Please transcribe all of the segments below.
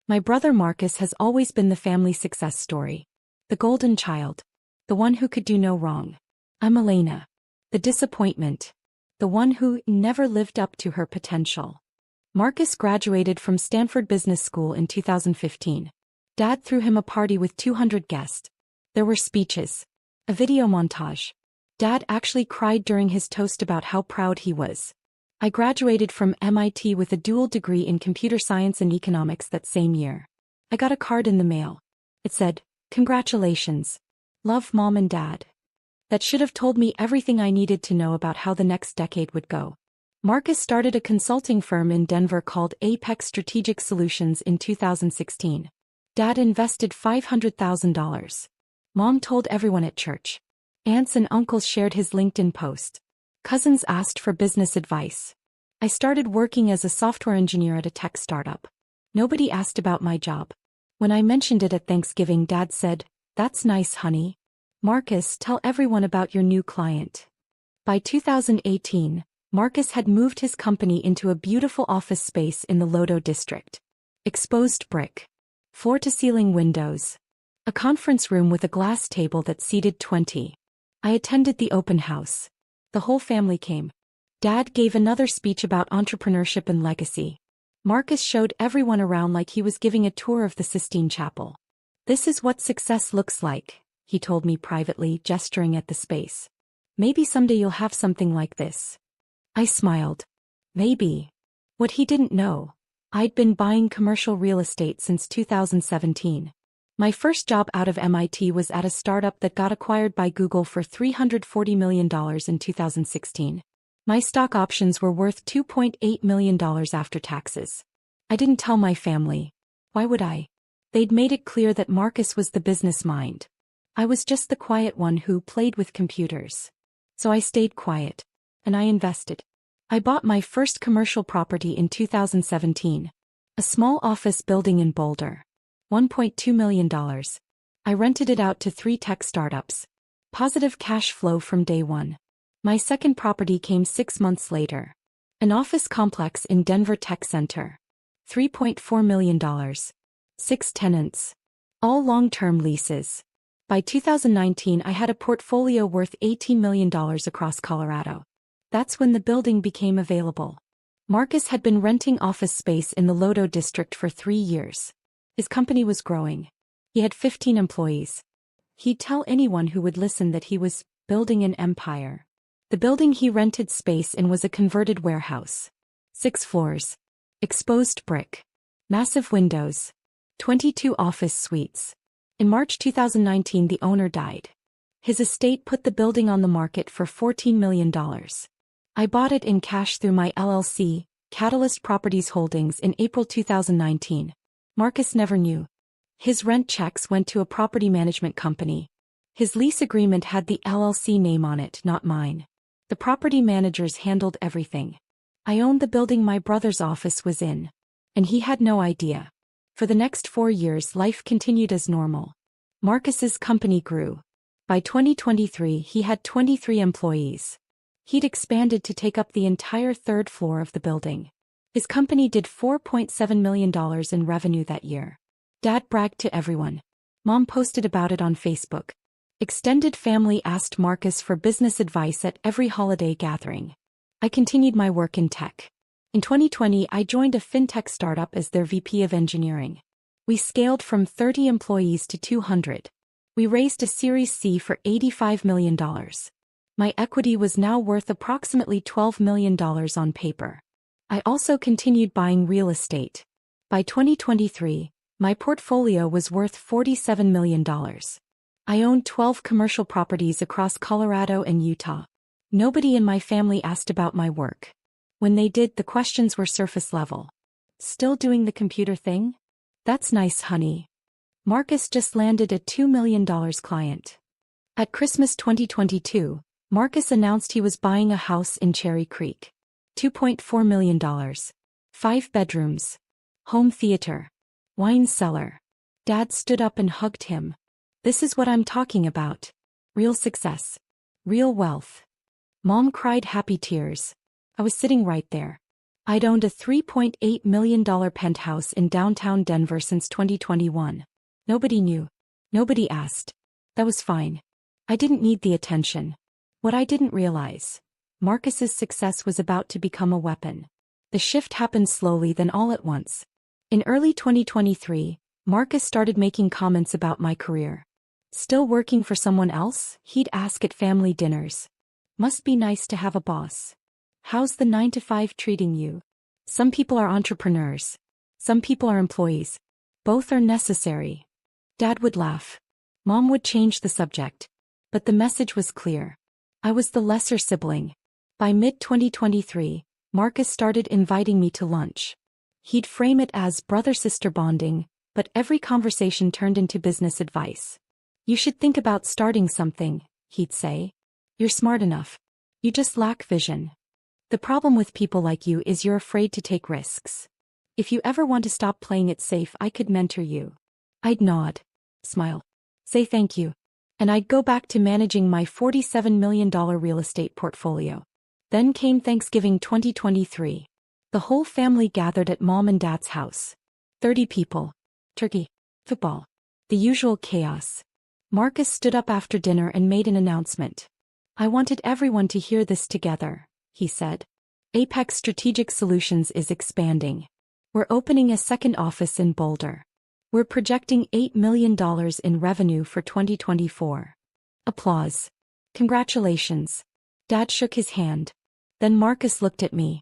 My brother Marcus has always been the family success story. The golden child. The one who could do no wrong. I'm Elena. The disappointment. The one who never lived up to her potential. Marcus graduated from Stanford Business School in 2015. Dad threw him a party with 200 guests. There were speeches. A video montage. Dad actually cried during his toast about how proud he was. I graduated from MIT with a dual degree in computer science and economics that same year. I got a card in the mail. It said, "Congratulations. Love, Mom and Dad." That should have told me everything I needed to know about how the next decade would go. Marcus started a consulting firm in Denver called Apex Strategic Solutions in 2016. Dad invested $500,000. Mom told everyone at church. Aunts and uncles shared his LinkedIn post. Cousins asked for business advice. I started working as a software engineer at a tech startup. Nobody asked about my job. When I mentioned it at Thanksgiving, Dad said, "That's nice, honey. Marcus, tell everyone about your new client." By 2018, Marcus had moved his company into a beautiful office space in the Lodo district. Exposed brick. Floor-to-ceiling windows. A conference room with a glass table that seated 20. I attended the open house. The whole family came. Dad gave another speech about entrepreneurship and legacy. Marcus showed everyone around like he was giving a tour of the Sistine Chapel. "This is what success looks like," he told me privately, gesturing at the space. "Maybe someday you'll have something like this." I smiled. Maybe. What he didn't know, I'd been buying commercial real estate since 2017. My first job out of MIT was at a startup that got acquired by Google for $340 million in 2016. My stock options were worth $2.8 million after taxes. I didn't tell my family. Why would I? They'd made it clear that Marcus was the business mind. I was just the quiet one who played with computers. So I stayed quiet. And I invested. I bought my first commercial property in 2017. A small office building in Boulder. $1.2 million. I rented it out to 3 tech startups. Positive cash flow from day one. My second property came 6 months later. An office complex in Denver Tech Center. $3.4 million. 6 tenants. All long-term leases. By 2019, I had a portfolio worth $18 million across Colorado. That's when the building became available. Marcus had been renting office space in the Lodo district for 3 years. His company was growing. He had 15 employees. He'd tell anyone who would listen that he was building an empire. The building he rented space in was a converted warehouse. 6 floors. Exposed brick. Massive windows. 22 office suites. In March 2019, the owner died. His estate put the building on the market for $14 million. I bought it in cash through my LLC, Catalyst Properties Holdings, in April 2019. Marcus never knew. His rent checks went to a property management company. His lease agreement had the LLC name on it, not mine. The property managers handled everything. I owned the building my brother's office was in. And he had no idea. For the next 4 years, life continued as normal. Marcus's company grew. By 2023, he had 23 employees. He'd expanded to take up the entire 3rd floor of the building. His company did $4.7 million in revenue that year. Dad bragged to everyone. Mom posted about it on Facebook. Extended family asked Marcus for business advice at every holiday gathering. I continued my work in tech. In 2020, I joined a fintech startup as their VP of engineering. We scaled from 30 employees to 200. We raised a Series C for $85 million. My equity was now worth approximately $12 million on paper. I also continued buying real estate. By 2023, my portfolio was worth $47 million. I owned 12 commercial properties across Colorado and Utah. Nobody in my family asked about my work. When they did, the questions were surface level. "Still doing the computer thing? That's nice, honey. Marcus just landed a $2 million client." At Christmas 2022, Marcus announced he was buying a house in Cherry Creek. $2.4 million. 5 bedrooms. Home theater. Wine cellar. Dad stood up and hugged him. "This is what I'm talking about. Real success. Real wealth." Mom cried happy tears. I was sitting right there. I'd owned a $3.8 million penthouse in downtown Denver since 2021. Nobody knew. Nobody asked. That was fine. I didn't need the attention. What I didn't realize, Marcus's success was about to become a weapon. The shift happened slowly, then all at once. In early 2023, Marcus started making comments about my career. Still working for someone else? He'd ask at family dinners. Must be nice to have a boss. How's the 9-to-5 treating you? Some people are entrepreneurs. Some people are employees. Both are necessary. Dad would laugh. Mom would change the subject. But the message was clear. I was the lesser sibling. By mid-2023, Marcus started inviting me to lunch. He'd frame it as brother-sister bonding, but every conversation turned into business advice. You should think about starting something, he'd say. You're smart enough. You just lack vision. The problem with people like you is you're afraid to take risks. If you ever want to stop playing it safe, I could mentor you. I'd nod, smile, say thank you, and I'd go back to managing my $47 million real estate portfolio. Then came Thanksgiving 2023. The whole family gathered at Mom and Dad's house. 30 people. Turkey. Football. The usual chaos. Marcus stood up after dinner and made an announcement. I wanted everyone to hear this together, he said. Apex Strategic Solutions is expanding. We're opening a second office in Boulder. We're projecting $8 million in revenue for 2024. Applause. Congratulations. Dad shook his hand. Then Marcus looked at me.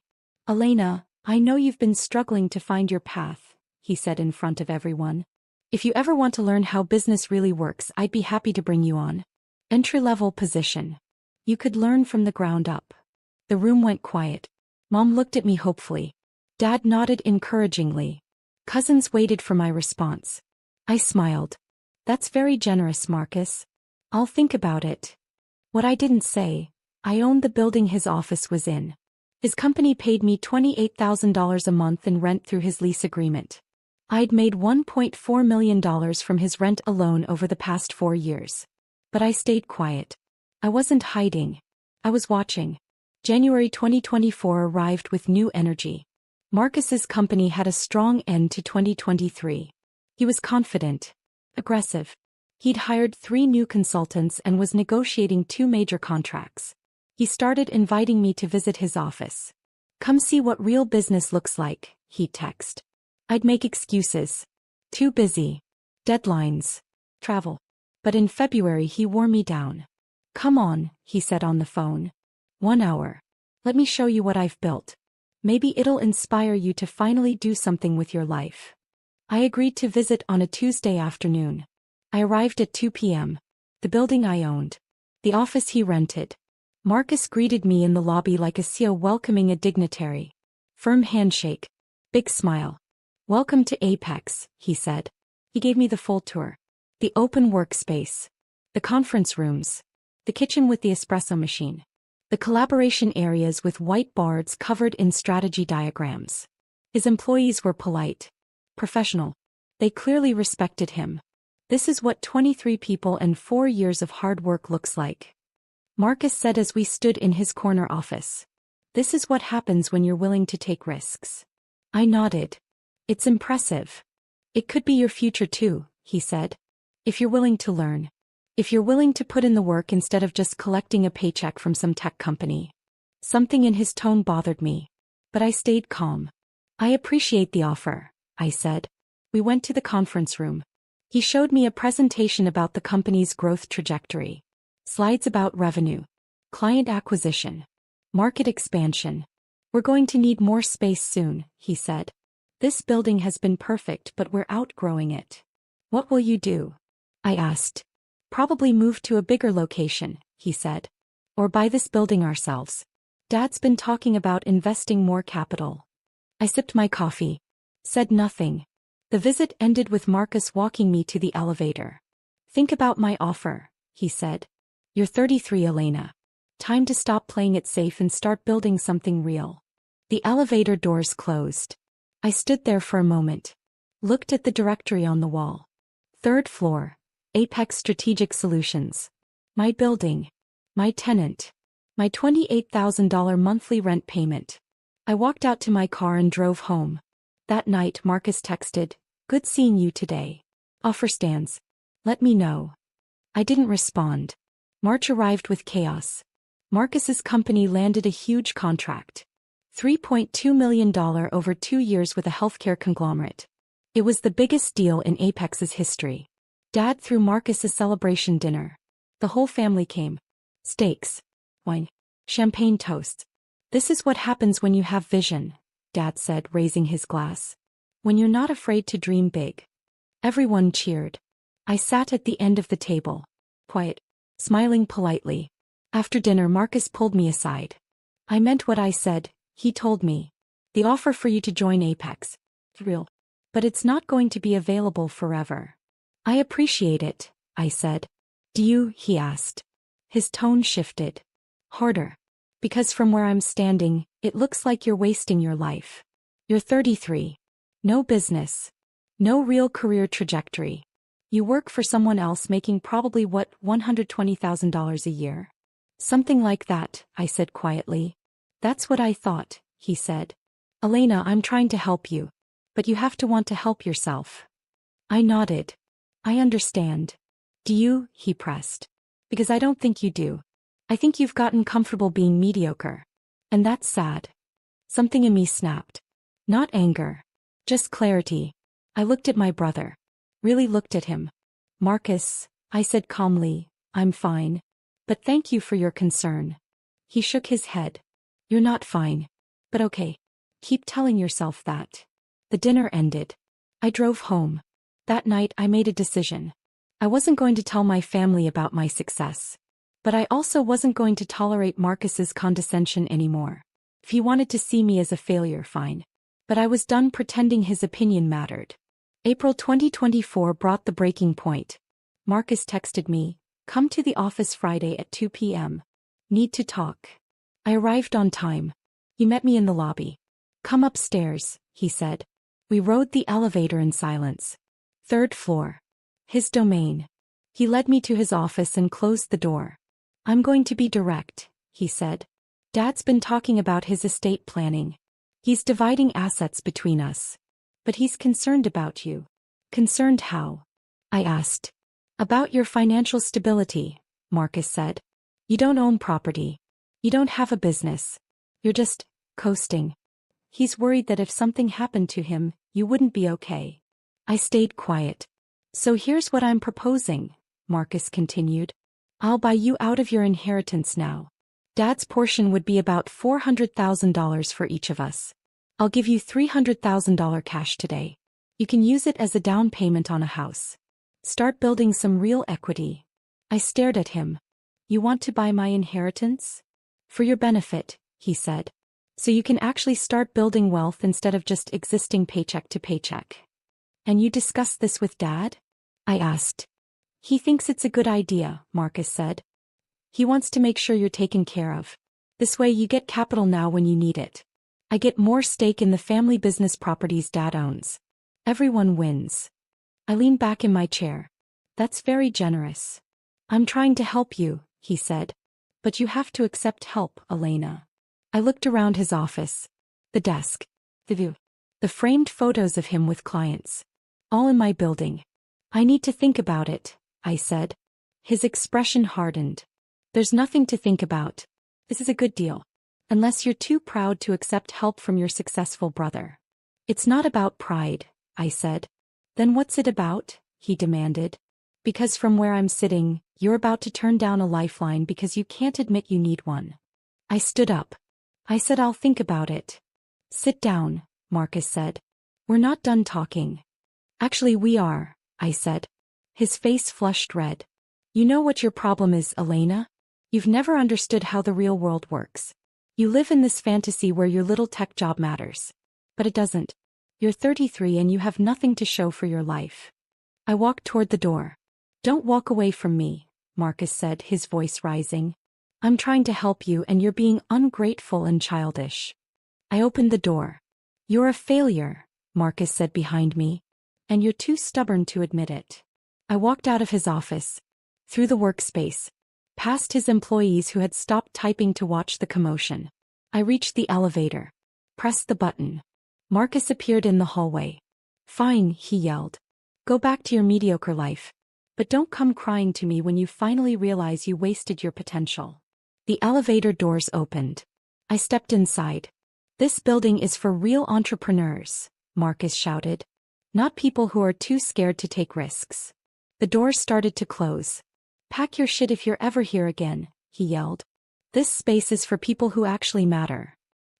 Elena, I know you've been struggling to find your path, he said in front of everyone. If you ever want to learn how business really works, I'd be happy to bring you on. Entry-level position. You could learn from the ground up. The room went quiet. Mom looked at me hopefully. Dad nodded encouragingly. Cousins waited for my response. I smiled. That's very generous, Marcus. I'll think about it. What I didn't say, I owned the building his office was in. His company paid me $28,000 a month in rent through his lease agreement. I'd made $1.4 million from his rent alone over the past 4 years. But I stayed quiet. I wasn't hiding. I was watching. January 2024 arrived with new energy. Marcus's company had a strong end to 2023. He was confident, aggressive. He'd hired 3 new consultants and was negotiating 2 major contracts. He started inviting me to visit his office. Come see what real business looks like, he'd text. I'd make excuses. Too busy. Deadlines. Travel. But in February he wore me down. Come on, he said on the phone. 1 hour. Let me show you what I've built. Maybe it'll inspire you to finally do something with your life. I agreed to visit on a Tuesday afternoon. I arrived at 2 p.m. The building I owned. The office he rented. Marcus greeted me in the lobby like a CEO welcoming a dignitary. Firm handshake. Big smile. Welcome to Apex, he said. He gave me the full tour. The open workspace. The conference rooms. The kitchen with the espresso machine. The collaboration areas with whiteboards covered in strategy diagrams. His employees were polite. Professional. They clearly respected him. This is what 23 people and 4 years of hard work looks like. Marcus said as we stood in his corner office. This is what happens when you're willing to take risks. I nodded. It's impressive. It could be your future too, he said. If you're willing to learn. If you're willing to put in the work instead of just collecting a paycheck from some tech company. Something in his tone bothered me. But I stayed calm. I appreciate the offer, I said. We went to the conference room. He showed me a presentation about the company's growth trajectory. Slides about revenue. Client acquisition. Market expansion. We're going to need more space soon, he said. This building has been perfect, but we're outgrowing it. What will you do? I asked. Probably move to a bigger location, he said. Or buy this building ourselves. Dad's been talking about investing more capital. I sipped my coffee. Said nothing. The visit ended with Marcus walking me to the elevator. Think about my offer, he said. You're 33, Elena. Time to stop playing it safe and start building something real. The elevator doors closed. I stood there for a moment. Looked at the directory on the wall. 3rd floor. Apex Strategic Solutions. My building. My tenant. My $28,000 monthly rent payment. I walked out to my car and drove home. That night Marcus texted, "Good seeing you today. Offer stands. Let me know." I didn't respond. March arrived with chaos. Marcus's company landed a huge contract. $3.2 million over 2 years with a healthcare conglomerate. It was the biggest deal in Apex's history. Dad threw Marcus a celebration dinner. The whole family came. Steaks, wine, champagne toasts. "This is what happens when you have vision," Dad said, raising his glass. "When you're not afraid to dream big." Everyone cheered. I sat at the end of the table, quiet, smiling politely. After dinner Marcus pulled me aside. "I meant what I said," he told me. "The offer for you to join Apex. Real. But it's not going to be available forever." "I appreciate it," I said. "Do you?" he asked. His tone shifted. Harder. "Because from where I'm standing, it looks like you're wasting your life. You're 33. No business. No real career trajectory. You work for someone else making probably $120,000 a year?" "Something like that," I said quietly. "That's what I thought," he said. "Elena, I'm trying to help you. But you have to want to help yourself." I nodded. "I understand." "Do you?" he pressed. "Because I don't think you do. I think you've gotten comfortable being mediocre. And that's sad." Something in me snapped. Not anger. Just clarity. I looked at my brother. Really looked at him. "Marcus," I said calmly, "I'm fine. But thank you for your concern." He shook his head. "You're not fine. But okay. Keep telling yourself that." The dinner ended. I drove home. That night I made a decision. I wasn't going to tell my family about my success. But I also wasn't going to tolerate Marcus's condescension anymore. If he wanted to see me as a failure, fine. But I was done pretending his opinion mattered. April 2024 brought the breaking point. Marcus texted me, "Come to the office Friday at 2 p.m. Need to talk." I arrived on time. He met me in the lobby. "Come upstairs," he said. We rode the elevator in silence. 3rd floor. His domain. He led me to his office and closed the door. "I'm going to be direct," he said. "Dad's been talking about his estate planning. He's dividing assets between us. But he's concerned about you." "Concerned how?" I asked. "About your financial stability," Marcus said. "You don't own property. You don't have a business. You're just coasting. He's worried that if something happened to him, you wouldn't be okay." I stayed quiet. "So here's what I'm proposing," Marcus continued. "I'll buy you out of your inheritance now. Dad's portion would be about $400,000 for each of us. I'll give you $300,000 cash today. You can use it as a down payment on a house. Start building some real equity." I stared at him. "You want to buy my inheritance?" "For your benefit," he said. "So you can actually start building wealth instead of just existing paycheck to paycheck." "And you discussed this with Dad?" I asked. "He thinks it's a good idea," Marcus said. "He wants to make sure you're taken care of. This way you get capital now when you need it. I get more stake in the family business properties Dad owns. Everyone wins." I leaned back in my chair. "That's very generous." "I'm trying to help you," he said. "But you have to accept help, Elena." I looked around his office. The desk. The view. The framed photos of him with clients. All in my building. "I need to think about it," I said. His expression hardened. "There's nothing to think about. This is a good deal. Unless you're too proud to accept help from your successful brother." "It's not about pride," I said. "Then what's it about?" he demanded. "Because from where I'm sitting, you're about to turn down a lifeline because you can't admit you need one." I stood up. I said, "I'll think about it." "Sit down," Marcus said. "We're not done talking." "Actually we are," I said. His face flushed red. "You know what your problem is, Elena? You've never understood how the real world works. You live in this fantasy where your little tech job matters. But it doesn't. You're 33 and you have nothing to show for your life." I walked toward the door. "Don't walk away from me," Marcus said, his voice rising. "I'm trying to help you and you're being ungrateful and childish." I opened the door. "You're a failure," Marcus said behind me. "And you're too stubborn to admit it." I walked out of his office. Through the workspace. Past his employees who had stopped typing to watch the commotion. I reached the elevator. Press the button. Marcus appeared in the hallway. Fine, he yelled. Go back to your mediocre life. But don't come crying to me when you finally realize you wasted your potential. The elevator doors opened. I stepped inside. This building is for real entrepreneurs, Marcus shouted. Not people who are too scared to take risks. The doors started to close. Pack your shit if you're ever here again, he yelled. This space is for people who actually matter.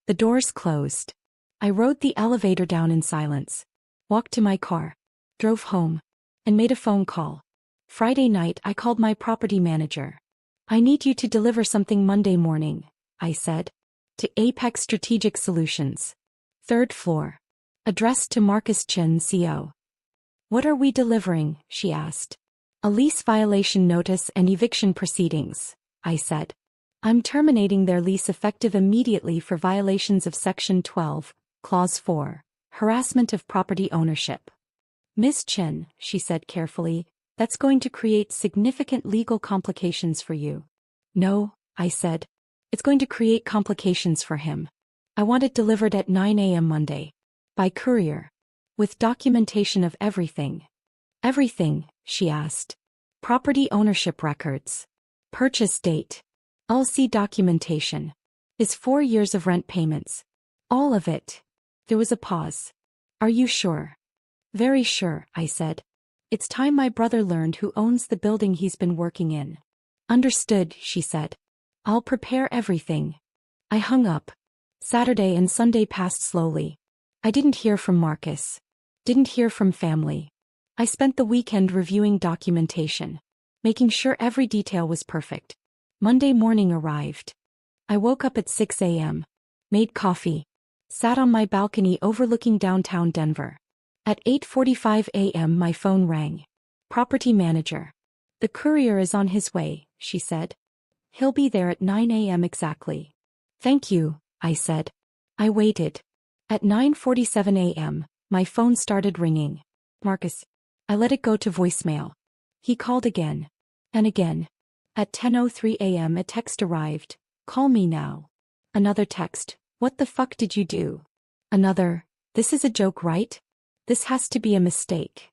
The doors closed. I rode the elevator down in silence, walked to my car, drove home, and made a phone call. Friday night I called my property manager. I need you to deliver something Monday morning, I said. To Apex Strategic Solutions. 3rd floor. Addressed to Marcus Chin, CO. What are we delivering? She asked. A lease violation notice and eviction proceedings, I said. I'm terminating their lease effective immediately for violations of Section 12, Clause 4, harassment of property ownership. Ms. Chin, she said carefully, that's going to create significant legal complications for you. No, I said. It's going to create complications for him. I want it delivered at 9 a.m. Monday. By courier. With documentation of everything. Everything, she asked. Property ownership records. Purchase date. LC documentation. Is 4 years of rent payments. All of it. There was a pause. Are you sure? Very sure, I said. It's time my brother learned who owns the building he's been working in. Understood, she said. I'll prepare everything. I hung up. Saturday and Sunday passed slowly. I didn't hear from Marcus. Didn't hear from family. I spent the weekend reviewing documentation, making sure every detail was perfect. Monday morning arrived. I woke up at 6 a.m., made coffee, sat on my balcony overlooking downtown Denver. At 8:45 a.m. my phone rang. Property manager. The courier is on his way, she said. He'll be there at 9 a.m. exactly. Thank you, I said. I waited. At 9:47 a.m., my phone started ringing. Marcus. I let it go to voicemail. He called again. And again. At 10:03 a.m. a text arrived. Call me now. Another text. What the fuck did you do? Another. This is a joke, right? This has to be a mistake.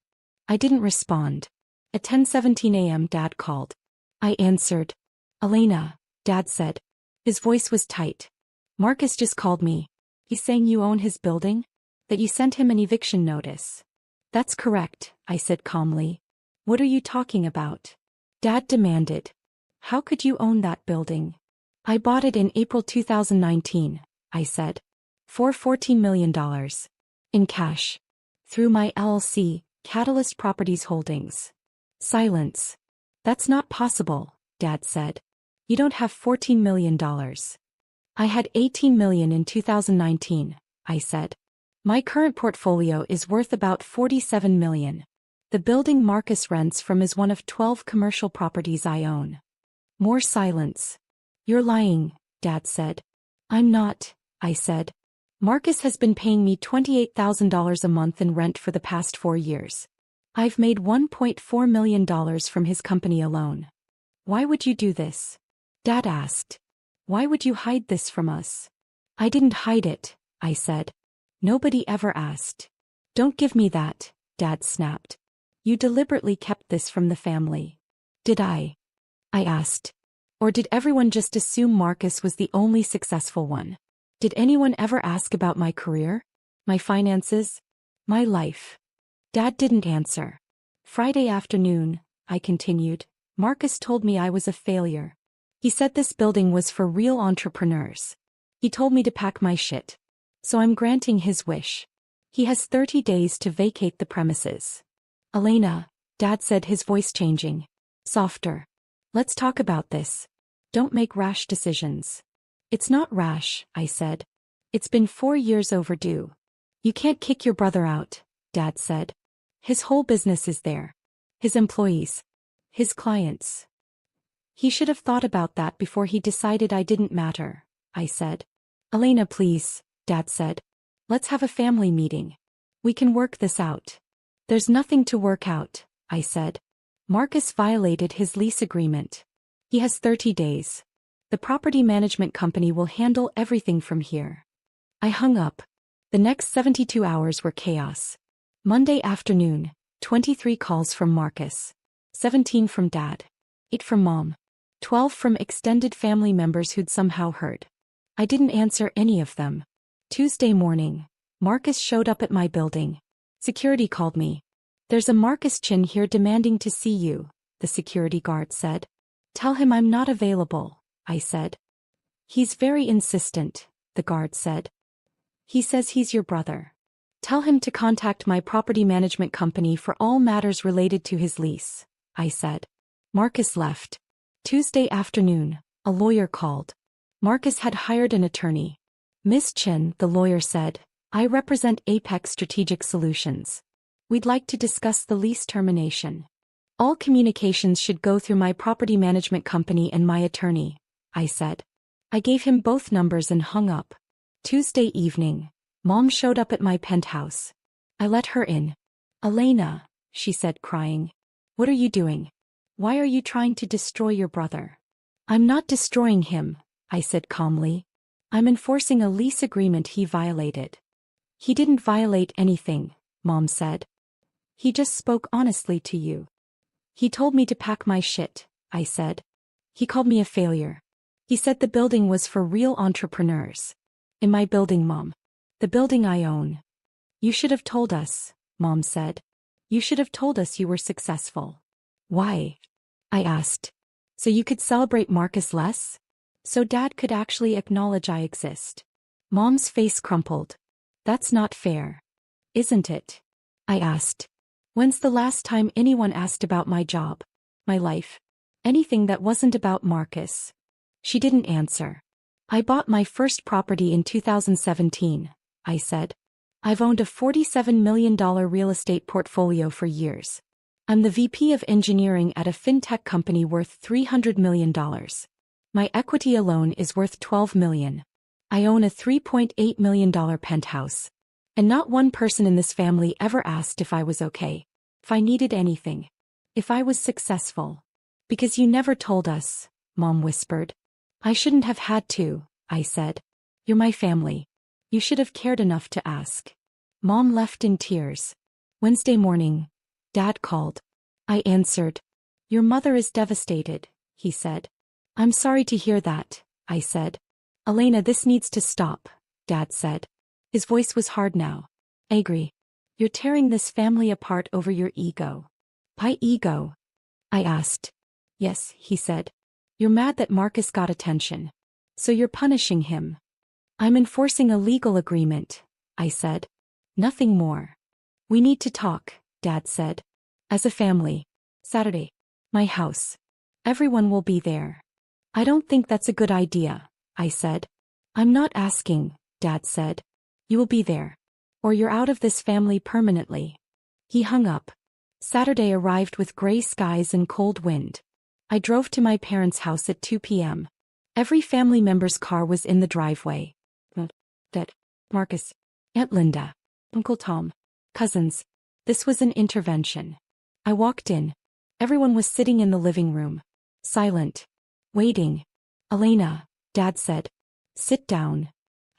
I didn't respond. At 10:17 a.m. Dad called. I answered. Elena, Dad said. His voice was tight. Marcus just called me. He's saying you own his building? That you sent him an eviction notice. That's correct, I said calmly. What are you talking about? Dad demanded. How could you own that building? I bought it in April 2019, I said. For $14 million. In cash. Through my LLC, Catalyst Properties Holdings. Silence. That's not possible, Dad said. You don't have $14 million. I had $18 million in 2019, I said. My current portfolio is worth about $47 million. The building Marcus rents from is one of 12 commercial properties I own. More silence. You're lying, Dad said. I'm not, I said. Marcus has been paying me $28,000 a month in rent for the past 4 years. I've made $1.4 million from his company alone. Why would you do this? Dad asked. Why would you hide this from us? I didn't hide it, I said. Nobody ever asked. Don't give me that, Dad snapped. You deliberately kept this from the family. Did I asked. Or did everyone just assume Marcus was the only successful one? Did anyone ever ask about my career? My finances? My life? Dad didn't answer. Friday afternoon, I continued, Marcus told me I was a failure. He said this building was for real entrepreneurs. He told me to pack my shit. So I'm granting his wish. He has 30 days to vacate the premises. Elena, Dad said, his voice changing. Softer. Let's talk about this. Don't make rash decisions. It's not rash, I said. It's been 4 years overdue. You can't kick your brother out, Dad said. His whole business is there. His employees. His clients. He should have thought about that before he decided I didn't matter, I said. Elena, please, Dad said. Let's have a family meeting. We can work this out. There's nothing to work out, I said. Marcus violated his lease agreement. He has 30 days. The property management company will handle everything from here. I hung up. The next 72 hours were chaos. Monday afternoon, 23 calls from Marcus. 17 from Dad. 8 from Mom. 12 from extended family members who'd somehow heard. I didn't answer any of them. Tuesday morning, Marcus showed up at my building. Security called me. "There's a Marcus Chin here demanding to see you," the security guard said. "Tell him I'm not available," I said. "He's very insistent," the guard said. "He says he's your brother. Tell him to contact my property management company for all matters related to his lease," I said. Marcus left. Tuesday afternoon, a lawyer called. Marcus had hired an attorney. "Miss Chin," the lawyer said, "I represent Apex Strategic Solutions. We'd like to discuss the lease termination. All communications should go through my property management company and my attorney," I said. I gave him both numbers and hung up. Tuesday evening, Mom showed up at my penthouse. I let her in. "Elena," she said, crying. "What are you doing? Why are you trying to destroy your brother?" "I'm not destroying him," I said calmly. "I'm enforcing a lease agreement he violated." "He didn't violate anything," Mom said. "He just spoke honestly to you." "He told me to pack my shit," I said. "He called me a failure. He said the building was for real entrepreneurs." "In my building, Mom. The building I own." "You should have told us," Mom said. "You should have told us you were successful." "Why?" I asked. "So you could celebrate Marcus less? So Dad could actually acknowledge I exist." Mom's face crumpled. "That's not fair. Isn't it?" I asked. "When's the last time anyone asked about my job, my life, anything that wasn't about Marcus?" She didn't answer. "I bought my first property in 2017, I said. "I've owned a $47 million real estate portfolio for years. I'm the VP of engineering at a fintech company worth $300 million. My equity alone is worth $12 million. I own a $3.8 million penthouse. And not one person in this family ever asked if I was okay, if I needed anything, if I was successful. Because you never told us," Mom whispered. "I shouldn't have had to," I said. "You're my family. You should have cared enough to ask." Mom left in tears. Wednesday morning, Dad called. I answered. "Your mother is devastated," he said. "I'm sorry to hear that," I said. "Elena, this needs to stop," Dad said. His voice was hard now. "I agree. You're tearing this family apart over your ego." "My ego?" I asked. "Yes," he said. "You're mad that Marcus got attention. So you're punishing him." "I'm enforcing a legal agreement," I said. "Nothing more." "We need to talk," Dad said. "As a family. Saturday. My house. Everyone will be there." "I don't think that's a good idea," I said. "I'm not asking," Dad said. "You will be there. Or you're out of this family permanently." He hung up. Saturday arrived with gray skies and cold wind. I drove to my parents' house at 2 p.m. Every family member's car was in the driveway. Dad, Marcus, Aunt Linda, Uncle Tom, cousins. This was an intervention. I walked in. Everyone was sitting in the living room. Silent. Waiting. "Elena," Dad said. "Sit down."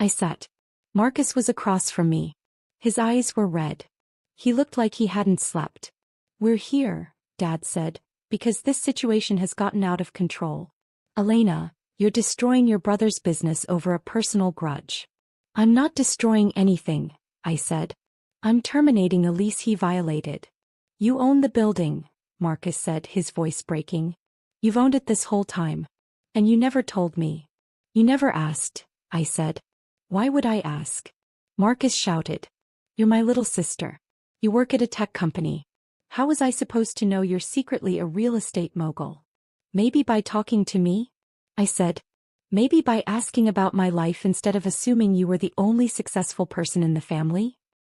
I sat. Marcus was across from me. His eyes were red. He looked like he hadn't slept. "We're here," Dad said, "because this situation has gotten out of control. Elena, you're destroying your brother's business over a personal grudge." "I'm not destroying anything," I said. "I'm terminating a lease he violated." "You own the building," Marcus said, his voice breaking. "You've owned it this whole time. And you never told me." "You never asked," I said. "Why would I ask?" Marcus shouted. "You're my little sister. You work at a tech company. How was I supposed to know you're secretly a real estate mogul?" "Maybe by talking to me?" I said. "Maybe by asking about my life instead of assuming you were the only successful person in the family?"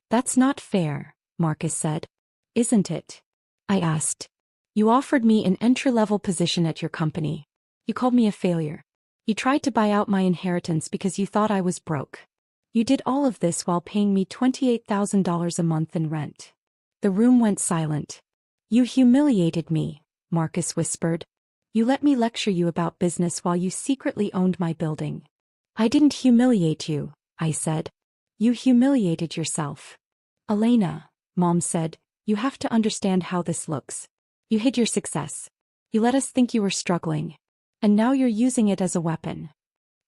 "That's not fair," Marcus said. "Isn't it?" I asked. "You offered me an entry-level position at your company. You called me a failure. You tried to buy out my inheritance because you thought I was broke. You did all of this while paying me $28,000 a month in rent." The room went silent. "You humiliated me," Marcus whispered. "You let me lecture you about business while you secretly owned my building." "I didn't humiliate you," I said. You humiliated yourself. Elena, Mom said, you have to understand how this looks. You hid your success. You let us think you were struggling. And now you're using it as a weapon.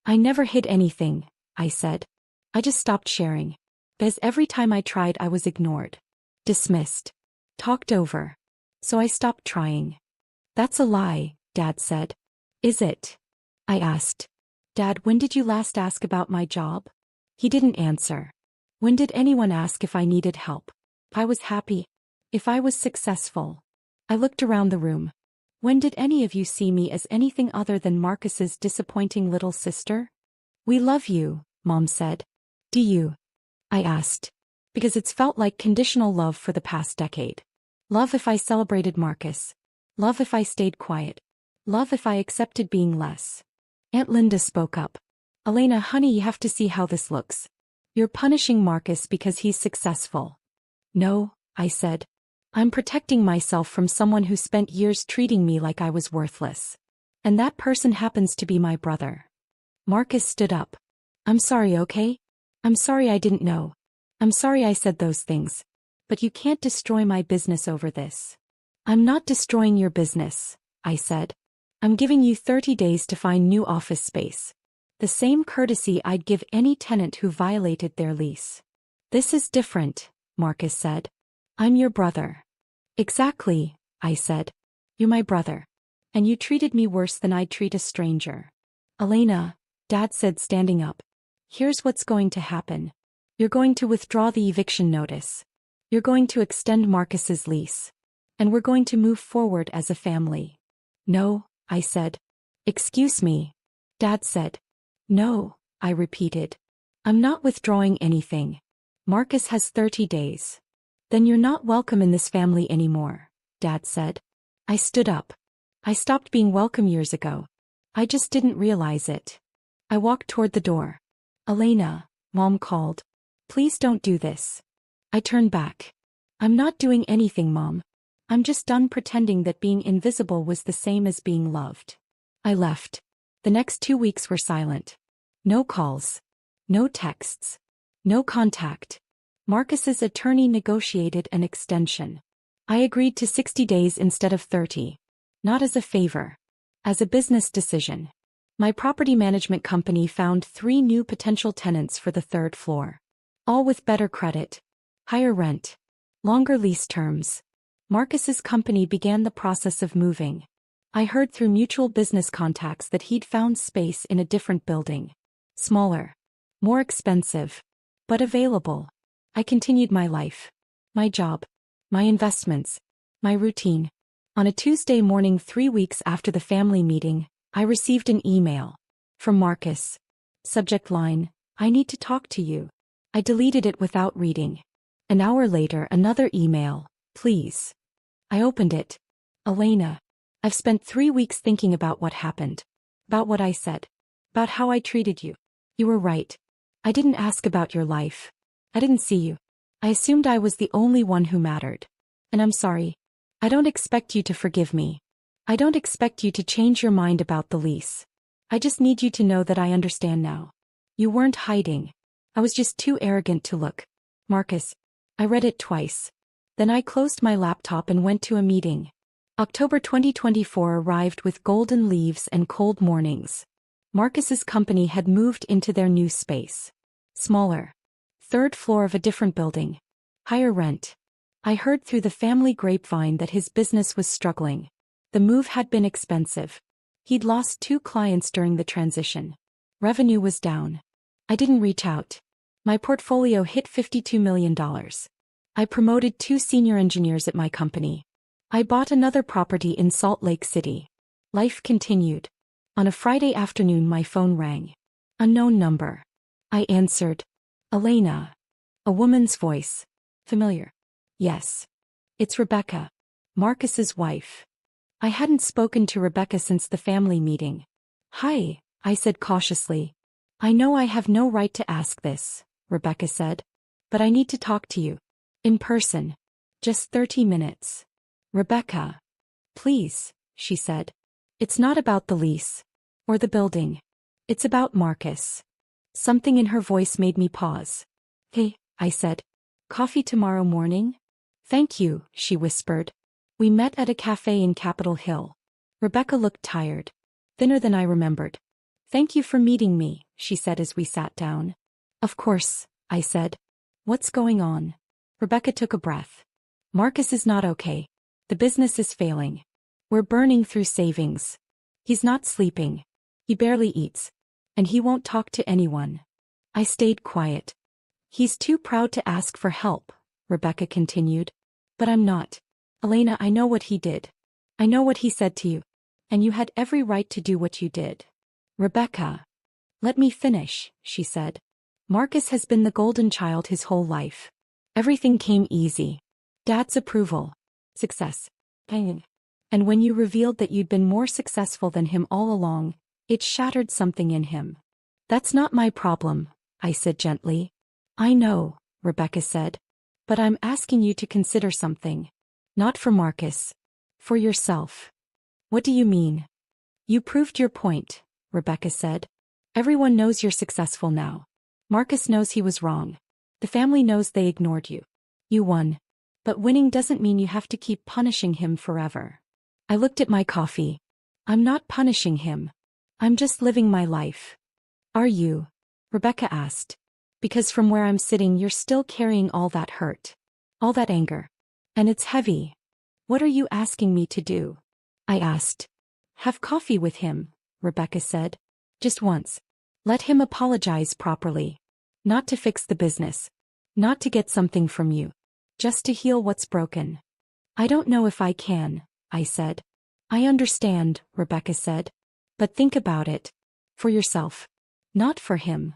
I never hid anything, I said. I just stopped sharing. Because every time I tried I was ignored. Dismissed. Talked over. So I stopped trying. That's a lie, Dad said. Is it? I asked. Dad, when did you last ask about my job? He didn't answer. When did anyone ask if I needed help? If I was happy? If I was successful? I looked around the room. When did any of you see me as anything other than Marcus's disappointing little sister? We love you, Mom said. Do you? I asked. Because it's felt like conditional love for the past decade. Love if I celebrated Marcus. Love if I stayed quiet. Love if I accepted being less. Aunt Linda spoke up. Elena, honey, you have to see how this looks. You're punishing Marcus because he's successful. No, I said. I'm protecting myself from someone who spent years treating me like I was worthless. And that person happens to be my brother. Marcus stood up. I'm sorry, okay? I'm sorry I didn't know. I'm sorry I said those things. But you can't destroy my business over this. I'm not destroying your business, I said. I'm giving you 30 days to find new office space. The same courtesy I'd give any tenant who violated their lease. This is different, Marcus said. I'm your brother. Exactly, I said. You're my brother. And you treated me worse than I'd treat a stranger. Elena, Dad said, standing up. Here's what's going to happen. You're going to withdraw the eviction notice. You're going to extend Marcus's lease. And we're going to move forward as a family. No, I said. Excuse me. Dad said. No, I repeated. I'm not withdrawing anything. Marcus has 30 days. Then you're not welcome in this family anymore, Dad said. I stood up. I stopped being welcome years ago. I just didn't realize it. I walked toward the door. Elena, Mom called. Please don't do this. I turned back. I'm not doing anything, Mom. I'm just done pretending that being invisible was the same as being loved. I left. The next 2 weeks were silent. No calls. No texts. No contact. Marcus's attorney negotiated an extension. I agreed to 60 days instead of 30. Not as a favor. As a business decision. My property management company found 3 new potential tenants for the 3rd floor. All with better credit. Higher rent. Longer lease terms. Marcus's company began the process of moving. I heard through mutual business contacts that he'd found space in a different building. Smaller. More expensive. But available. I continued my life. My job. My investments. My routine. On a Tuesday morning 3 weeks after the family meeting, I received an email. From Marcus. Subject line, I need to talk to you. I deleted it without reading. An hour later, another email, please. I opened it. Elena. I've spent 3 weeks thinking about what happened. About what I said. About how I treated you. You were right. I didn't ask about your life. I didn't see you. I assumed I was the only one who mattered. And I'm sorry. I don't expect you to forgive me. I don't expect you to change your mind about the lease. I just need you to know that I understand now. You weren't hiding. I was just too arrogant to look. Marcus. I read it twice. Then I closed my laptop and went to a meeting. October 2024 arrived with golden leaves and cold mornings. Marcus's company had moved into their new space. Smaller. 3rd floor of a different building. Higher rent. I heard through the family grapevine that his business was struggling. The move had been expensive. He'd lost 2 clients during the transition. Revenue was down. I didn't reach out. My portfolio hit $52 million. I promoted 2 senior engineers at my company. I bought another property in Salt Lake City. Life continued. On a Friday afternoon my phone rang. Unknown number. I answered. Elena. A woman's voice. Familiar. Yes. It's Rebecca. Marcus's wife. I hadn't spoken to Rebecca since the family meeting. Hi, I said cautiously. I know I have no right to ask this, Rebecca said. But I need to talk to you. In person. Just 30 minutes. Rebecca. Please, she said. It's not about the lease. Or the building. It's about Marcus. Something in her voice made me pause. Hey, I said. Coffee tomorrow morning? Thank you, she whispered. We met at a cafe in Capitol Hill. Rebecca looked tired. Thinner than I remembered. Thank you for meeting me, she said as we sat down. Of course, I said. What's going on? Rebecca took a breath. Marcus is not okay. The business is failing. We're burning through savings. He's not sleeping. He barely eats. And he won't talk to anyone. I stayed quiet. He's too proud to ask for help, Rebecca continued. But I'm not. Elena, I know what he did. I know what he said to you. And you had every right to do what you did. Rebecca. Let me finish, she said. Marcus has been the golden child his whole life. Everything came easy. Dad's approval. Success. Pain. And when you revealed that you'd been more successful than him all along, it shattered something in him. That's not my problem, I said gently. I know, Rebecca said. But I'm asking you to consider something. Not for Marcus. For yourself. What do you mean? You proved your point, Rebecca said. Everyone knows you're successful now. Marcus knows he was wrong. The family knows they ignored you. You won. But winning doesn't mean you have to keep punishing him forever. I looked at my coffee. I'm not punishing him. I'm just living my life. Are you? Rebecca asked. Because from where I'm sitting you're still carrying all that hurt. All that anger. And it's heavy. What are you asking me to do? I asked. Have coffee with him, Rebecca said. Just once. Let him apologize properly. Not to fix the business. Not to get something from you. Just to heal what's broken. I don't know if I can, I said. I understand, Rebecca said. But think about it. For yourself. Not for him.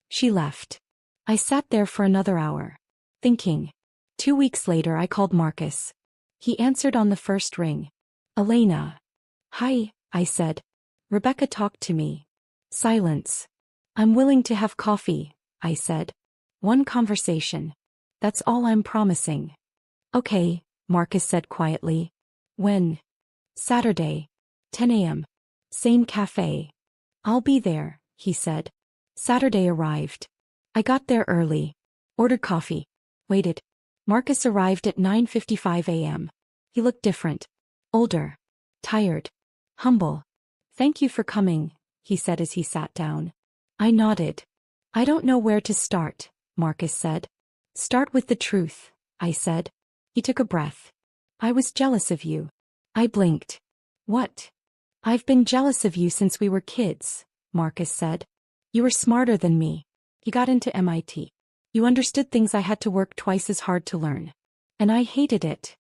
She left. I sat there for another hour. Thinking. 2 weeks later I called Marcus. He answered on the first ring. Elena. Hi, I said. Rebecca talked to me. Silence. I'm willing to have coffee, I said. One conversation. That's all I'm promising. Okay, Marcus said quietly. When? Saturday. 10 a.m. Same cafe. I'll be there, he said. Saturday arrived. I got there early. Ordered coffee. Waited. Marcus arrived at 9:55 a.m. He looked different. Older. Tired. Humble. Thank you for coming, he said as he sat down. I nodded. I don't know where to start, Marcus said. Start with the truth, I said. He took a breath. I was jealous of you. I blinked. What? I've been jealous of you since we were kids, Marcus said. You were smarter than me. You got into MIT. You understood things I had to work twice as hard to learn. And I hated it.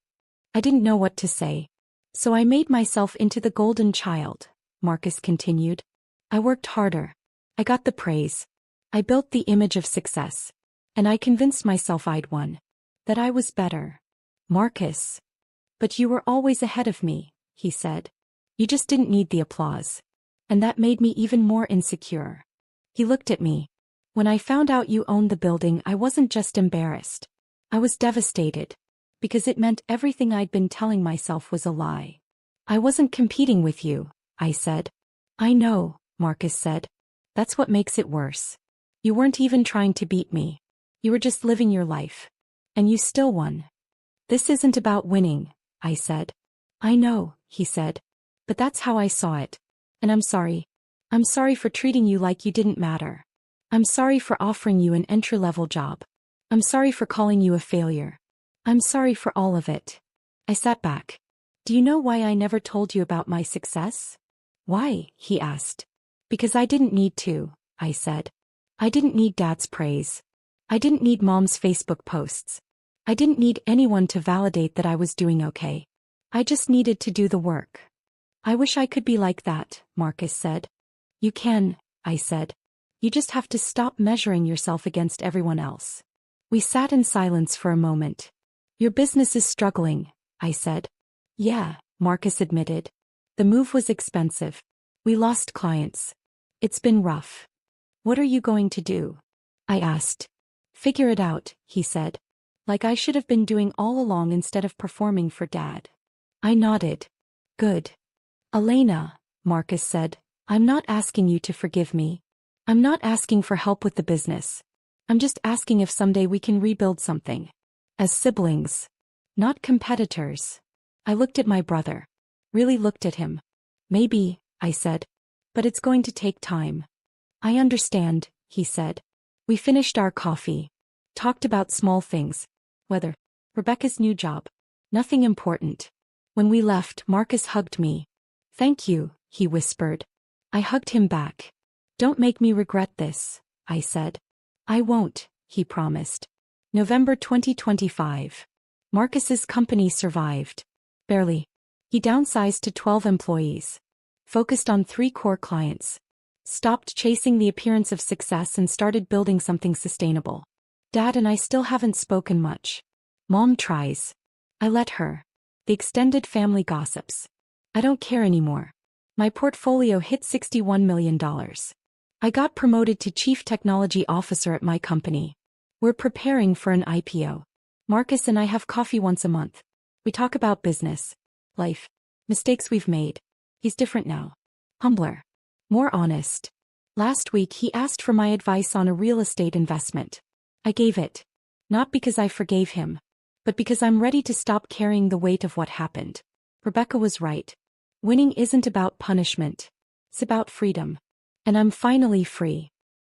I didn't know what to say. So I made myself into the golden child, Marcus continued. I worked harder. I got the praise. I built the image of success. And I convinced myself I'd won. That I was better. Marcus. But you were always ahead of me, he said. You just didn't need the applause. And that made me even more insecure. He looked at me. When I found out you owned the building, I wasn't just embarrassed. I was devastated. Because it meant everything I'd been telling myself was a lie. I wasn't competing with you, I said. I know, Marcus said. That's what makes it worse. You weren't even trying to beat me. You were just living your life. And you still won. This isn't about winning, I said. I know, he said. But that's how I saw it. And I'm sorry. I'm sorry for treating you like you didn't matter. I'm sorry for offering you an entry-level job. I'm sorry for calling you a failure. I'm sorry for all of it. I sat back. Do you know why I never told you about my success? Why? He asked. Because I didn't need to, I said. I didn't need Dad's praise. I didn't need Mom's Facebook posts. I didn't need anyone to validate that I was doing okay. I just needed to do the work. I wish I could be like that, Marcus said. You can, I said. You just have to stop measuring yourself against everyone else. We sat in silence for a moment. Your business is struggling, I said. Yeah, Marcus admitted. The move was expensive. We lost clients. It's been rough. What are you going to do? I asked. Figure it out, he said. Like I should have been doing all along instead of performing for Dad. I nodded. Good. Elena, Marcus said, I'm not asking you to forgive me. I'm not asking for help with the business. I'm just asking if someday we can rebuild something. As siblings. Not competitors. I looked at my brother. Really looked at him. Maybe, I said. But it's going to take time. I understand, he said. We finished our coffee. Talked about small things. Weather. Rebecca's new job. Nothing important. When we left, Marcus hugged me. Thank you, he whispered. I hugged him back. Don't make me regret this, I said. I won't, he promised. November 2025. Marcus's company survived. Barely. He downsized to 12 employees. Focused on 3 core clients. Stopped chasing the appearance of success and started building something sustainable. Dad and I still haven't spoken much. Mom tries. I let her. The extended family gossips. I don't care anymore. My portfolio hit $61 million. I got promoted to Chief Technology Officer at my company. We're preparing for an IPO. Marcus and I have coffee once a month. We talk about business, life, mistakes we've made. He's different now. Humbler. More honest. Last week he asked for my advice on a real estate investment. I gave it. Not because I forgave him, but because I'm ready to stop carrying the weight of what happened. Rebecca was right. Winning isn't about punishment. It's about freedom. And I'm finally free.